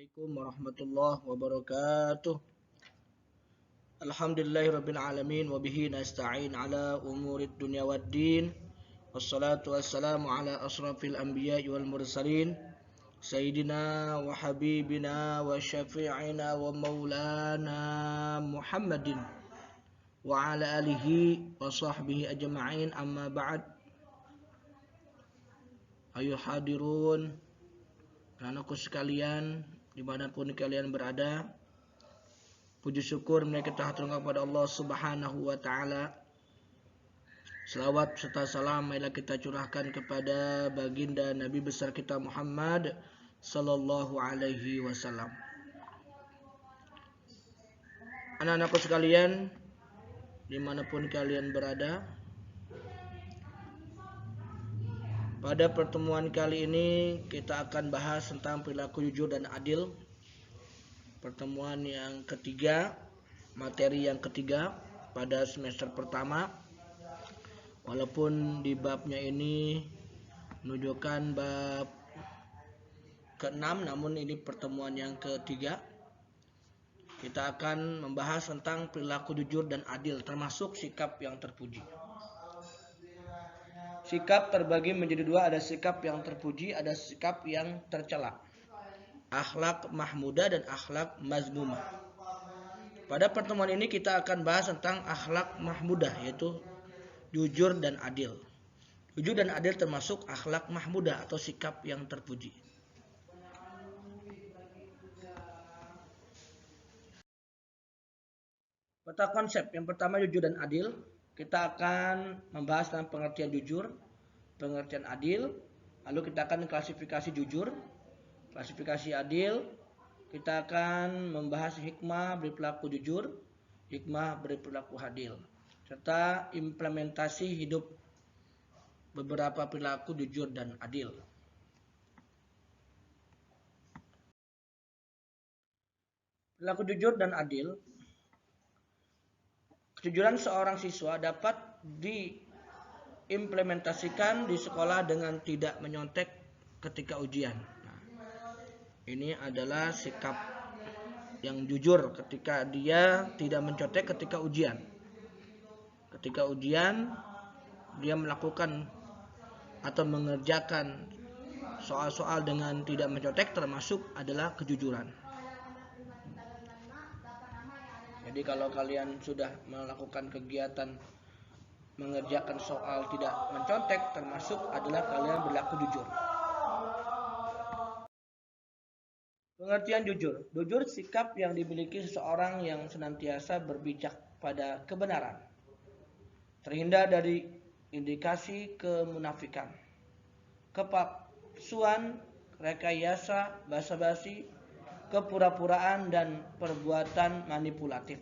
Assalamualaikum warahmatullahi wabarakatuh. Alhamdulillahirabbil alamin wa bihi nasta'in ala umurid dunya waddin. Wassalatu wassalamu ala asrafil anbiya'i wal mursalin sayyidina wa habibina wa syafi'ina wa maulana Muhammadin wa ala alihi wa sahbihi ajma'in, amma ba'd. Ayo hadirun, anakku sekalian dimanapun kalian berada, puji syukur mereka haturkan kepada Allah Subhanahu wa taala. Selawat serta salam marilah kita curahkan kepada baginda Nabi besar kita Muhammad sallallahu alaihi wasallam. Anak-anakku sekalian dimanapun kalian berada, pada pertemuan kali ini kita akan bahas tentang perilaku jujur dan adil. Pertemuan yang ketiga, materi yang ketiga pada semester pertama. Walaupun di babnya ini menunjukkan bab ke-6, namun ini pertemuan yang ketiga. Kita akan membahas tentang perilaku jujur dan adil, termasuk sikap yang terpuji. Sikap terbagi menjadi dua, ada sikap yang terpuji, ada sikap yang tercela. Akhlak mahmudah dan akhlak mazmumah. Pada pertemuan ini kita akan bahas tentang akhlak mahmudah, yaitu jujur dan adil. Jujur dan adil termasuk akhlak mahmudah atau sikap yang terpuji. Pada konsep yang pertama, jujur dan adil, kita akan membahas tentang pengertian jujur, pengertian adil, lalu kita akan klasifikasi jujur, klasifikasi adil. Kita akan membahas hikmah berperilaku jujur, hikmah berperilaku adil, serta implementasi hidup beberapa perilaku jujur dan adil. Perilaku jujur dan adil. Kejujuran seorang siswa dapat diimplementasikan di sekolah dengan tidak menyontek ketika ujian. Ini adalah sikap yang jujur ketika dia tidak mencontek ketika ujian. Ketika ujian dia melakukan atau mengerjakan soal-soal dengan tidak mencontek, termasuk adalah kejujuran. Jadi kalau kalian sudah melakukan kegiatan mengerjakan soal tidak mencontek, termasuk adalah kalian berlaku jujur. Pengertian jujur. Jujur sikap yang dimiliki seseorang yang senantiasa berpijak pada kebenaran, terhindar dari indikasi kemunafikan, kepalsuan, rekayasa, basa-basi, kepura-puraan, dan perbuatan manipulatif.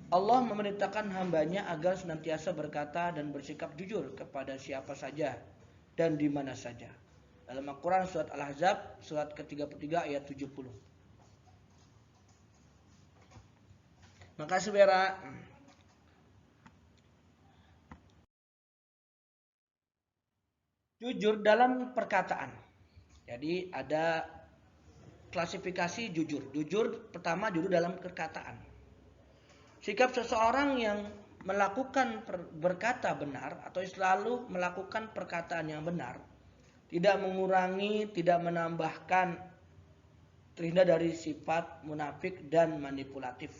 Allah memerintahkan hambanya agar senantiasa berkata dan bersikap jujur kepada siapa saja dan di mana saja. Dalam Al-Quran surat Al-Ahzab surat ke-33 ayat 70. Makasih Vera. Jujur dalam perkataan. Jadi ada klasifikasi jujur. Jujur pertama, jujur dalam perkataan. Sikap seseorang yang melakukan berkata benar atau selalu melakukan perkataan yang benar, tidak mengurangi, tidak menambahkan, terhindar dari sifat munafik dan manipulatif.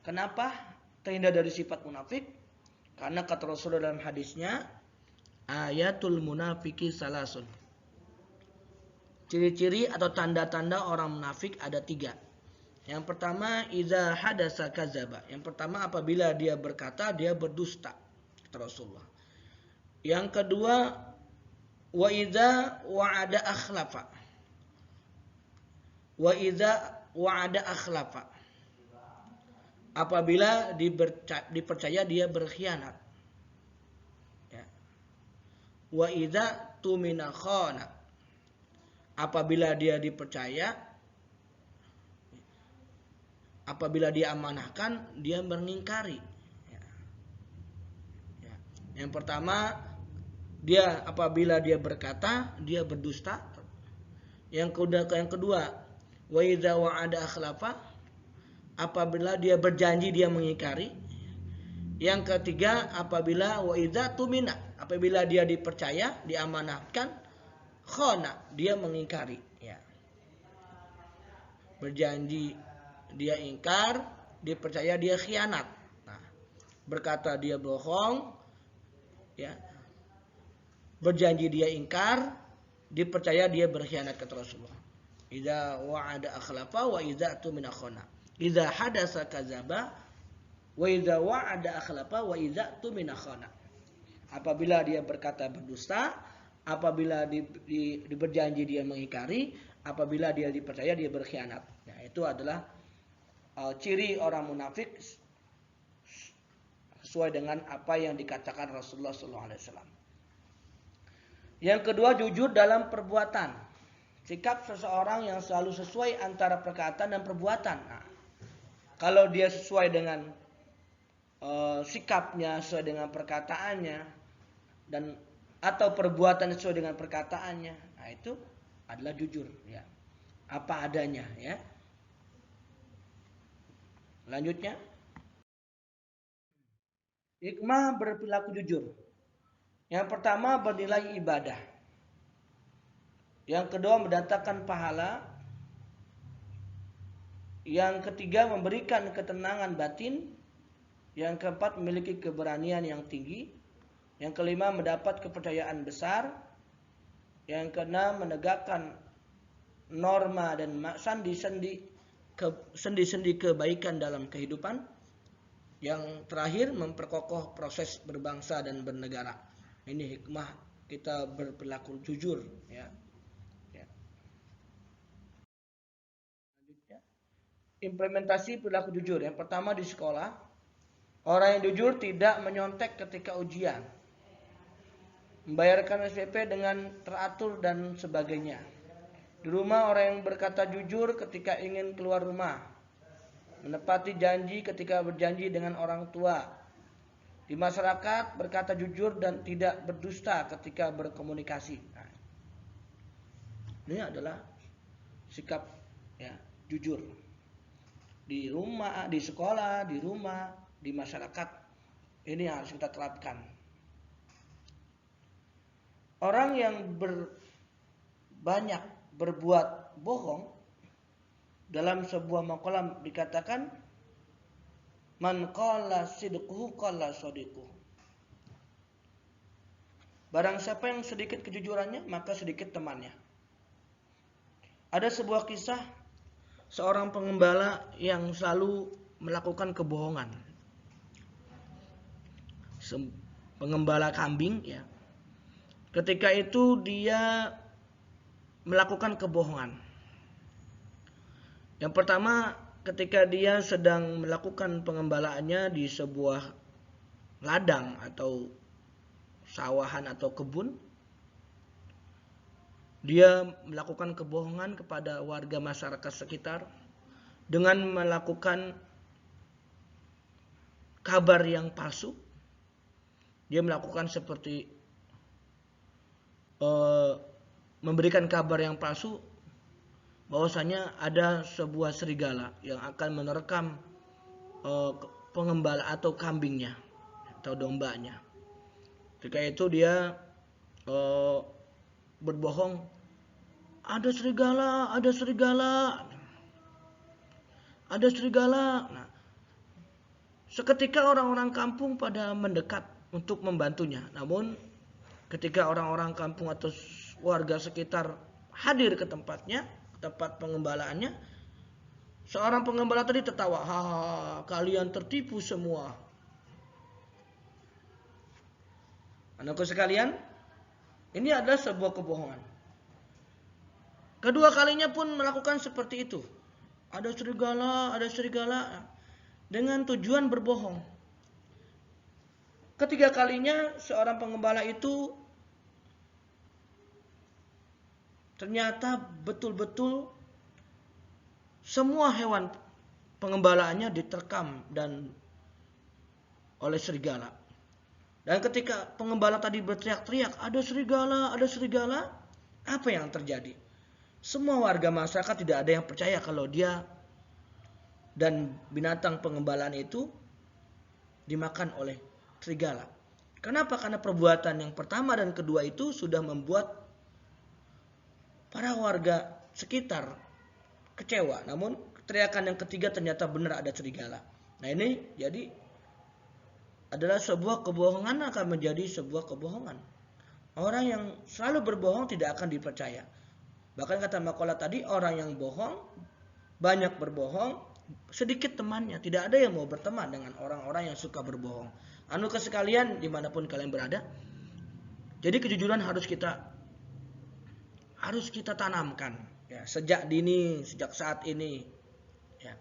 Kenapa terhindar dari sifat munafik? Karena kata Rasulullah dalam hadisnya, ayatul munafiki salasun. Ciri-ciri atau tanda-tanda orang munafik ada 3. Yang pertama, idza hadasa kadzaba. Yang pertama, apabila dia berkata, dia berdusta, kata Rasulullah. Yang kedua, wa idza wa'ada akhlafa. Wa idza wa'ada akhlafa. Apabila dipercaya dia berkhianat. Ya. Wa idza tumina khana. Apabila dia dipercaya, apabila dia amanahkan, dia mengingkari. Yang pertama, dia apabila dia berkata, dia berdusta. Yang kedua, wa idza wa'ada akhlafa, apabila dia berjanji dia mengingkari. Yang ketiga, apabila wa idza tumina, apabila dia dipercaya, diamanatkan, khana, dia mengingkari, ya. Berjanji dia ingkar, dipercaya dia khianat. Nah, berkata dia bohong, ya. Berjanji dia ingkar, dipercaya dia berkhianat, kata Rasulullah. Idza wa'ada akhlafa wa idza tumina khana. Idza hadasa kadzaba wa idza wa'ada akhlafa wa idza tumina khana. Apabila dia berkata berdusta, apabila berjanji dia mengingkari, apabila dia dipercaya dia berkhianat. Nah, itu adalah ciri orang munafik sesuai dengan apa yang dikatakan Rasulullah SAW. Yang kedua, jujur dalam perbuatan. Sikap seseorang yang selalu sesuai antara perkataan dan perbuatan. Nah, kalau dia sesuai dengan sikapnya, sesuai dengan perkataannya, dan atau perbuatan sesuai dengan perkataannya, nah itu adalah jujur, ya. Apa adanya, ya. Lanjutnya, hikmah berperilaku jujur. Yang pertama, bernilai ibadah. Yang kedua, mendatangkan pahala. Yang ketiga, memberikan ketenangan batin. Yang keempat, memiliki keberanian yang tinggi. Yang kelima, mendapat kepercayaan besar. Yang keenam, menegakkan norma dan sendi-sendi kebaikan dalam kehidupan. Yang terakhir, memperkokoh proses berbangsa dan bernegara. Ini hikmah kita berperilaku jujur, ya. Selanjutnya, implementasi perilaku jujur. Yang pertama, di sekolah, orang yang jujur tidak menyontek ketika ujian, membayarkan SPP dengan teratur dan sebagainya. Di rumah, orang yang berkata jujur ketika ingin keluar rumah, menepati janji ketika berjanji dengan orang tua. Di masyarakat, berkata jujur dan tidak berdusta ketika berkomunikasi. Nah, ini adalah sikap, ya, jujur. Di rumah, di sekolah, di rumah, di masyarakat, ini harus kita terapkan. Orang yang banyak berbuat bohong, dalam sebuah maqalah dikatakan, man qala sidquhu qala sadiquhu. Barang siapa yang sedikit kejujurannya, maka sedikit temannya. Ada sebuah kisah seorang pengembala yang selalu melakukan kebohongan. Pengembala kambing, ya. Ketika itu dia melakukan kebohongan. Yang pertama, ketika dia sedang melakukan pengembalaannya di sebuah ladang atau sawahan atau kebun, dia melakukan kebohongan kepada warga masyarakat sekitar dengan melakukan kabar yang palsu. Dia melakukan seperti memberikan kabar yang palsu bahwasanya ada sebuah serigala yang akan menerkam pengembala atau kambingnya atau dombanya. Ketika itu dia berbohong, ada serigala, ada serigala, ada serigala. Nah, seketika orang-orang kampung pada mendekat untuk membantunya. Namun ketika orang-orang kampung atau warga sekitar hadir ke tempatnya, tempat pengembalaannya, seorang pengembala tadi tertawa, haha, kalian tertipu semua. Anakku sekalian, ini adalah sebuah kebohongan. Kedua kalinya pun melakukan seperti itu. Ada serigala, dengan tujuan berbohong. Ketiga kalinya seorang pengembala itu ternyata betul-betul semua hewan pengembalaannya diterkam dan oleh serigala. Dan ketika pengembala tadi berteriak-teriak, ada serigala, apa yang terjadi? Semua warga masyarakat tidak ada yang percaya kalau dia dan binatang pengembalaan itu dimakan oleh serigala. Kenapa? Karena perbuatan yang pertama dan kedua itu sudah membuat para warga sekitar kecewa. Namun teriakan yang ketiga ternyata benar ada serigala. Nah ini jadi adalah sebuah kebohongan akan menjadi sebuah kebohongan. Orang yang selalu berbohong tidak akan dipercaya. Bahkan kata makalah tadi, orang yang bohong, banyak berbohong, sedikit temannya. Tidak ada yang mau berteman dengan orang-orang yang suka berbohong. Anugerah sekalian, dimanapun kalian berada. Jadi kejujuran harus kita tanamkan. Ya, sejak dini, sejak saat ini. Ya.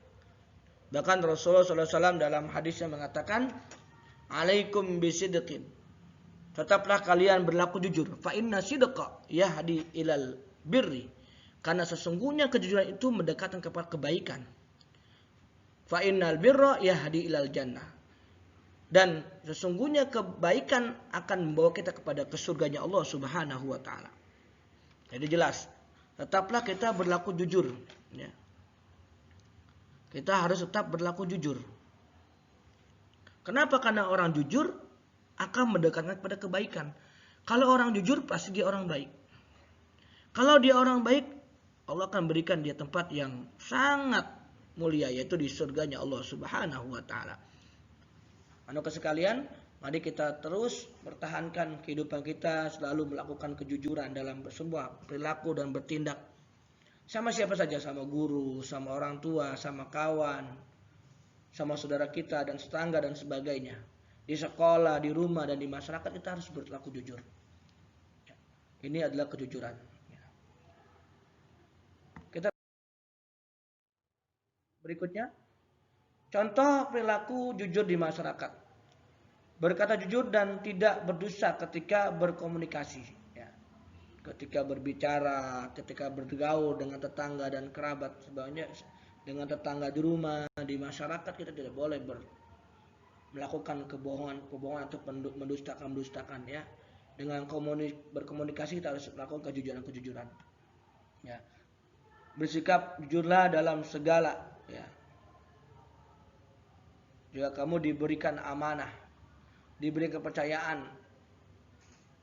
Bahkan Rasulullah SAW dalam hadisnya mengatakan, alaikum bisidqin. Tetaplah kalian berlaku jujur. Fa inna sidqa yahdi ilal birri. Karena sesungguhnya kejujuran itu mendekatkan kepada kebaikan. Fa innal birra yahdi ilal jannah. Dan sesungguhnya kebaikan akan membawa kita kepada surganya Allah Subhanahu wa taala. Jadi jelas, tetaplah kita berlaku jujur, ya. Kita harus tetap berlaku jujur. Kenapa? Karena orang jujur akan mendekatkan kepada kebaikan. Kalau orang jujur pasti dia orang baik. Kalau dia orang baik, Allah akan berikan dia tempat yang sangat mulia, yaitu di surganya Allah Subhanahu wa taala. Anak sekalian, mari kita terus pertahankan kehidupan kita selalu melakukan kejujuran dalam semua perilaku dan bertindak. Sama siapa saja, sama guru, sama orang tua, sama kawan, sama saudara kita dan tetangga dan sebagainya. Di sekolah, di rumah, dan di masyarakat kita harus berlaku jujur. Ini adalah kejujuran. Kita berikutnya, contoh perilaku jujur di masyarakat. Berkata jujur dan tidak berdusta ketika berkomunikasi. Ya. Ketika berbicara, ketika bergaul dengan tetangga dan kerabat. Sebenarnya dengan tetangga di rumah, di masyarakat kita tidak boleh melakukan kebohongan atau mendustakan ya. Dengan berkomunikasi kita harus melakukan kejujuran. Ya. Bersikap jujurlah dalam segala ya. Jika kamu diberikan amanah, diberi kepercayaan,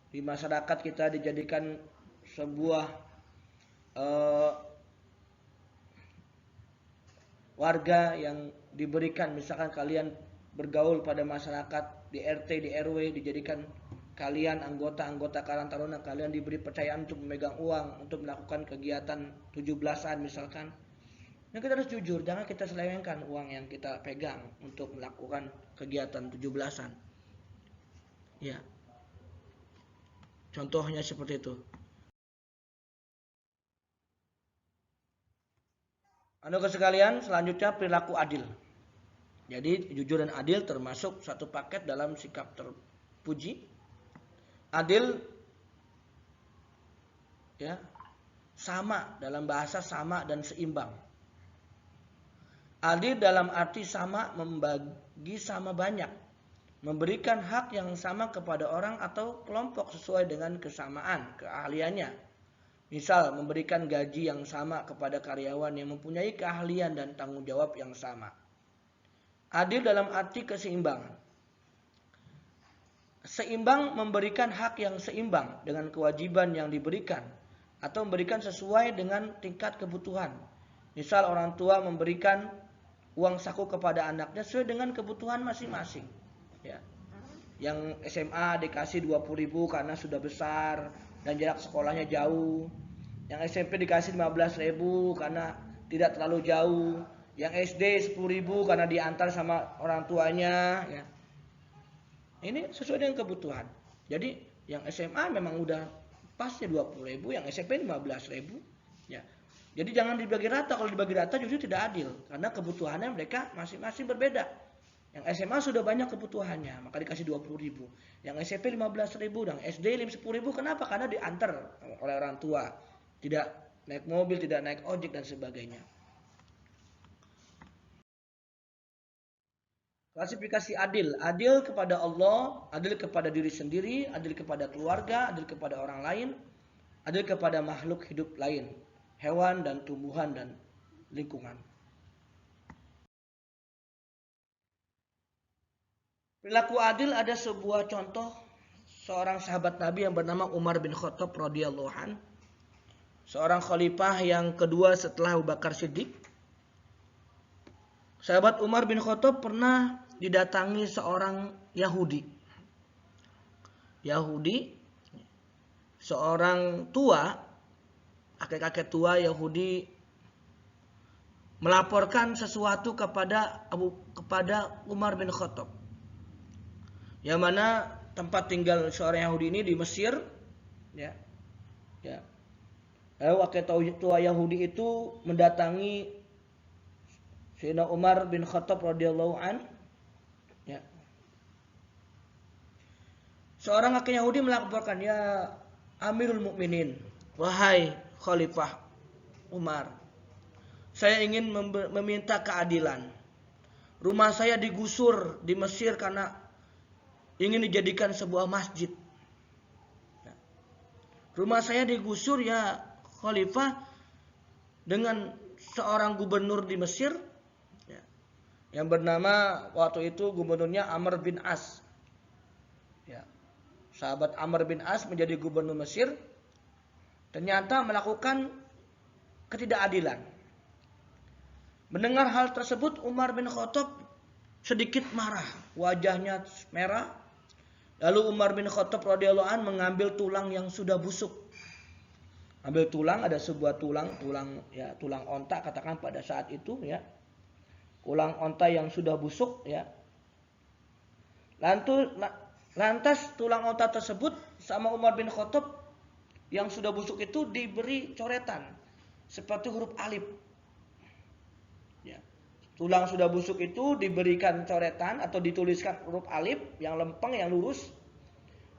di masyarakat kita dijadikan sebuah warga yang diberikan, misalkan kalian bergaul pada masyarakat di RT, di RW, dijadikan kalian anggota Karang Taruna, kalian diberi percayaan untuk memegang uang untuk melakukan kegiatan 17-an misalkan. Nah, kita harus jujur, jangan kita selewengkan uang yang kita pegang untuk melakukan kegiatan 17-an. Ya. Contohnya seperti itu. Anak sekalian, selanjutnya perilaku adil. Jadi jujur dan adil termasuk satu paket dalam sikap terpuji. Adil ya, sama dalam bahasa sama dan seimbang. Adil dalam arti sama, membagi sama banyak, memberikan hak yang sama kepada orang atau kelompok sesuai dengan kesamaan keahliannya. Misal memberikan gaji yang sama kepada karyawan yang mempunyai keahlian dan tanggung jawab yang sama. Adil dalam arti keseimbangan. Seimbang memberikan hak yang seimbang dengan kewajiban yang diberikan atau memberikan sesuai dengan tingkat kebutuhan. Misal orang tua memberikan uang saku kepada anaknya sesuai dengan kebutuhan masing-masing. Ya. Yang SMA dikasih 20.000 karena sudah besar dan jarak sekolahnya jauh. Yang SMP dikasih 15.000 karena tidak terlalu jauh. Yang SD 10.000 karena diantar sama orang tuanya. Ya. Ini sesuai dengan kebutuhan. Jadi yang SMA memang udah pasnya 20.000, yang SMP 15.000. Ya. Jadi jangan dibagi rata. Kalau dibagi rata justru tidak adil karena kebutuhannya mereka masing-masing berbeda. Yang SMA sudah banyak kebutuhannya, maka dikasih 20.000. Yang SMP 15.000, dan SD 10.000. Kenapa? Karena diantar oleh orang tua. Tidak naik mobil, tidak naik ojek dan sebagainya. Klasifikasi adil. Adil kepada Allah, adil kepada diri sendiri, adil kepada keluarga, adil kepada orang lain, adil kepada makhluk hidup lain. hewan dan tumbuhan dan lingkungan. Perilaku adil ada sebuah contoh seorang sahabat Nabi yang bernama Umar bin Khattab radhiyallahu an, seorang khalifah yang kedua setelah Abu Bakar Siddiq. Sahabat Umar bin Khattab pernah didatangi seorang Yahudi, seorang tua, kakek-kakek tua Yahudi melaporkan sesuatu kepada Umar bin Khattab, yang mana tempat tinggal seorang Yahudi ini di Mesir, ya. Lalu kakek tua Yahudi itu mendatangi Sayyidina Umar bin Khattab radhiyallahu an, ya. Seorang kakek Yahudi melaporkan, ya Amirul Mukminin, wahai Khalifah Umar, saya ingin meminta keadilan. Rumah saya digusur di Mesir karena ingin dijadikan sebuah masjid. Rumah saya digusur ya Khalifah dengan seorang gubernur di Mesir, ya, yang bernama waktu itu gubernurnya Amr bin As. Ya, sahabat Amr bin As menjadi gubernur Mesir, ternyata melakukan ketidakadilan. Mendengar hal tersebut, Umar bin Khattab sedikit marah, wajahnya merah. Lalu Umar bin Khattab radhiyallahu an mengambil tulang yang sudah busuk. Ambil tulang, ada sebuah tulang onta katakan pada saat itu, ya. Tulang onta yang sudah busuk, ya. Lantas tulang onta tersebut sama Umar bin Khattab yang sudah busuk itu diberi coretan seperti huruf alif. Ya. Tulang sudah busuk itu diberikan coretan atau dituliskan huruf alif yang lempeng, yang lurus.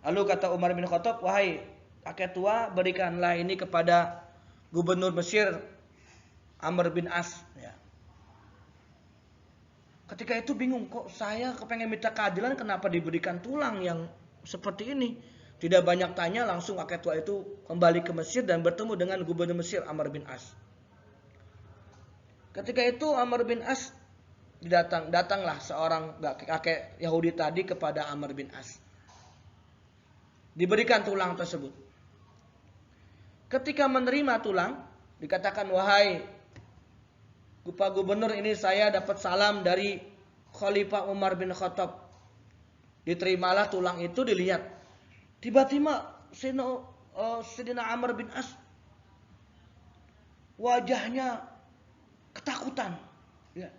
Lalu kata Umar bin Khattab, wahai kakek tua, berikanlah ini kepada gubernur Mesir Amr bin As. Ya. Ketika itu bingung, kok saya kepengen minta keadilan, kenapa diberikan tulang yang seperti ini? Tidak banyak tanya, langsung kakek tua itu kembali ke Mesir dan bertemu dengan gubernur Mesir Amr bin As. Ketika itu Amr bin As datanglah seorang kakek Yahudi tadi kepada Amr bin As. Diberikan tulang tersebut. Ketika menerima tulang, dikatakan, wahai Pak Gubernur, ini saya dapat salam dari Khalifah Umar bin Khattab. Diterimalah tulang itu, dilihat. Tiba-tiba Sayyidina Amr bin As wajahnya ketakutan. Ya.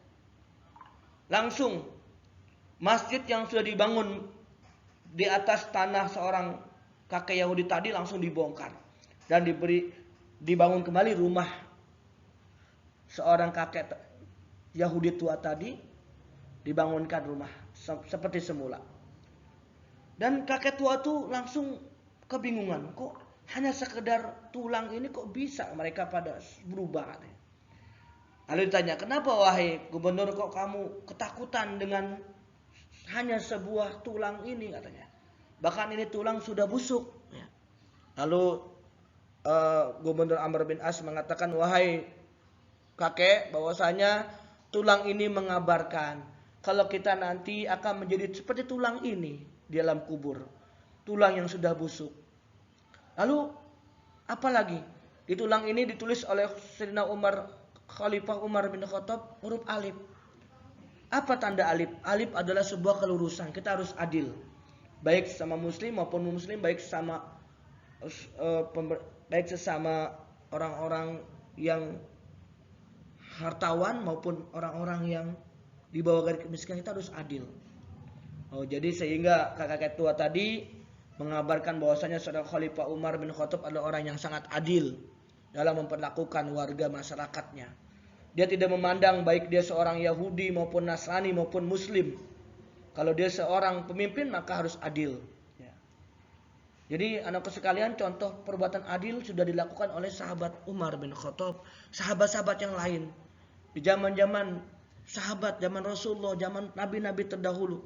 Langsung masjid yang sudah dibangun di atas tanah seorang kakek Yahudi tadi langsung dibongkar dan dibangun kembali rumah seorang kakek Yahudi tua tadi, dibangunkan rumah seperti semula. Dan kakek tua itu langsung kebingungan, kok hanya sekedar tulang ini kok bisa mereka pada berubah. Lalu ditanya, kenapa wahai gubernur kok kamu ketakutan dengan hanya sebuah tulang ini, katanya. Bahkan ini tulang sudah busuk. Lalu gubernur Amr bin As mengatakan, wahai kakek, bahwasanya tulang ini mengabarkan kalau kita nanti akan menjadi seperti tulang ini di dalam kubur. Tulang yang sudah busuk. Lalu apalagi? Di tulang ini ditulis oleh Sayyidina Umar, Khalifah Umar bin Khattab, huruf alif. Apa tanda alif? Alif adalah sebuah kelurusan. Kita harus adil. Baik sama muslim maupun muslim, baik sesama orang-orang yang hartawan maupun orang-orang yang di bawah garis kemiskinan, kita harus adil. Jadi sehingga kakek tua tadi mengabarkan bahwasanya saudara Khalifah Umar bin Khattab adalah orang yang sangat adil dalam memperlakukan warga masyarakatnya. Dia tidak memandang baik dia seorang Yahudi maupun Nasrani maupun Muslim. Kalau dia seorang pemimpin maka harus adil. Ya. Jadi anak sekalian, contoh perbuatan adil sudah dilakukan oleh sahabat Umar bin Khattab, sahabat-sahabat yang lain. Di zaman-zaman sahabat, zaman Rasulullah, zaman nabi-nabi terdahulu.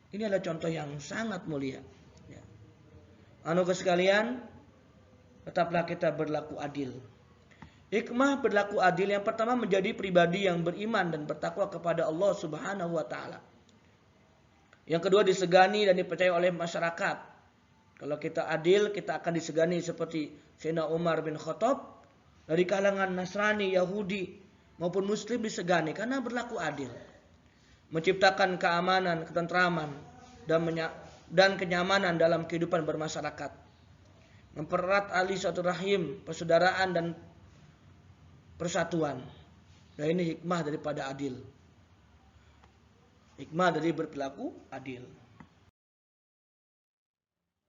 Ini adalah contoh yang sangat mulia. Ya. Anak sekalian, tetaplah kita berlaku adil. Hikmah berlaku adil yang pertama menjadi pribadi yang beriman dan bertakwa kepada Allah Subhanahu wa taala. Yang kedua disegani dan dipercaya oleh masyarakat. Kalau kita adil, kita akan disegani seperti Sayyidina Umar bin Khattab, dari kalangan Nasrani, Yahudi maupun Muslim disegani karena berlaku adil. Menciptakan keamanan, ketentraman dan kenyamanan dalam kehidupan bermasyarakat. Mempererat ali suatu rahim, persaudaraan dan persatuan. Nah, ini hikmah daripada adil. Hikmah dari berperilaku adil.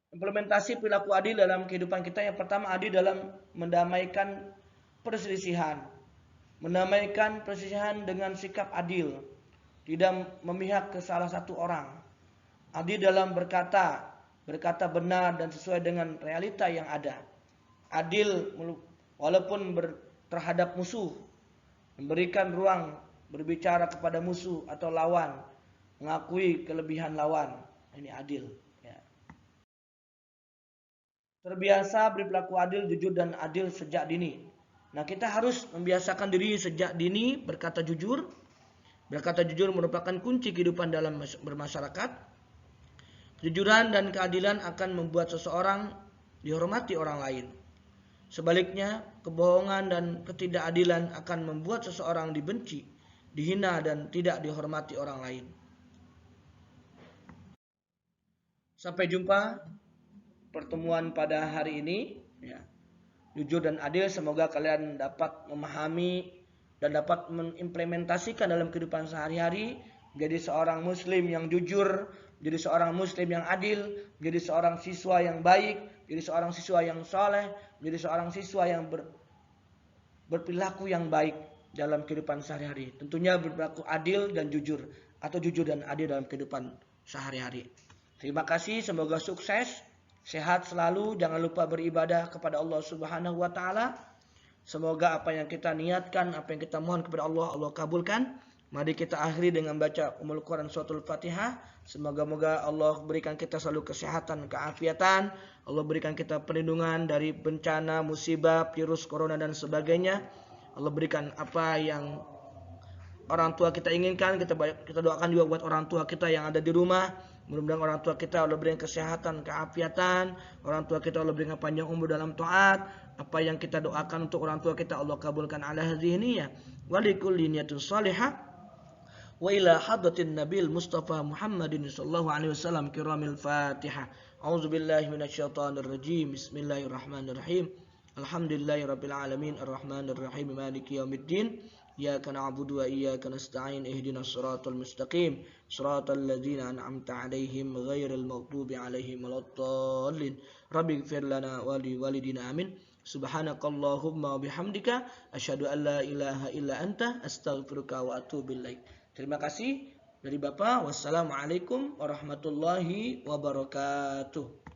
Implementasi perilaku adil dalam kehidupan kita, yang pertama adil dalam mendamaikan perselisihan. Mendamaikan perselisihan dengan sikap adil, tidak memihak ke salah satu orang. Adil dalam berkata benar dan sesuai dengan realita yang ada. Adil walaupun terhadap musuh, memberikan ruang berbicara kepada musuh atau lawan, mengakui kelebihan lawan. Ini adil. Terbiasa berperilaku adil, jujur dan adil sejak dini. Nah, kita harus membiasakan diri sejak dini berkata jujur. Berkata jujur merupakan kunci kehidupan dalam bermasyarakat. Kejujuran dan keadilan akan membuat seseorang dihormati orang lain. Sebaliknya, kebohongan dan ketidakadilan akan membuat seseorang dibenci, dihina dan tidak dihormati orang lain. Sampai jumpa pertemuan pada hari ini. Jujur dan adil, semoga kalian dapat memahami dan dapat mengimplementasikan dalam kehidupan sehari-hari, menjadi seorang muslim yang jujur, menjadi seorang muslim yang adil, menjadi seorang siswa yang baik, menjadi seorang siswa yang soleh, menjadi seorang siswa yang berperilaku yang baik dalam kehidupan sehari-hari. Tentunya berperilaku adil dan jujur, atau jujur dan adil dalam kehidupan sehari-hari. Terima kasih, semoga sukses, sehat selalu, jangan lupa beribadah kepada Allah Subhanahu wa taala. Semoga apa yang kita niatkan, apa yang kita mohon kepada Allah, Allah kabulkan. Mari kita akhiri dengan baca Ummul Quran Suratul Fatihah. Semoga-moga Allah berikan kita selalu kesehatan, keafiatan. Allah berikan kita perlindungan dari bencana, musibah, virus corona dan sebagainya. Allah berikan apa yang orang tua kita inginkan. Kita doakan juga buat orang tua kita yang ada di rumah. Mudah-mudahan orang tua kita Allah berikan kesehatan, keafiatan. Orang tua kita Allah berikan panjang umur dalam taat. Apa yang kita doakan untuk orang tua kita Allah kabulkan ala hadhihi niyyah. Wa likulli niyyatin shalihah. Wa ila hadratin nabil Mustafa Muhammadin sallallahu alaihi wasallam kiramil Fatihah. A'udzubillahi minasyaitonir rajim. Bismillahirrahmanirrahim. Alhamdulillahirabbil alamin arrahmanir rahim maliki yaumiddin. Iyyaka na'budu wa iyyaka nasta'in ihdinas siratal mustaqim siratal ladzina an'amta 'alaihim ghairil maghdubi 'alaihim waladdallin. Rabbighfir lana wa liwalidina amin. Subhanakallahumma wa bihamdika asyhadu an la ilaha illa anta astaghfiruka wa atubu ilaik. Terima kasih dari Bapak. Wassalamualaikum warahmatullahi wabarakatuh.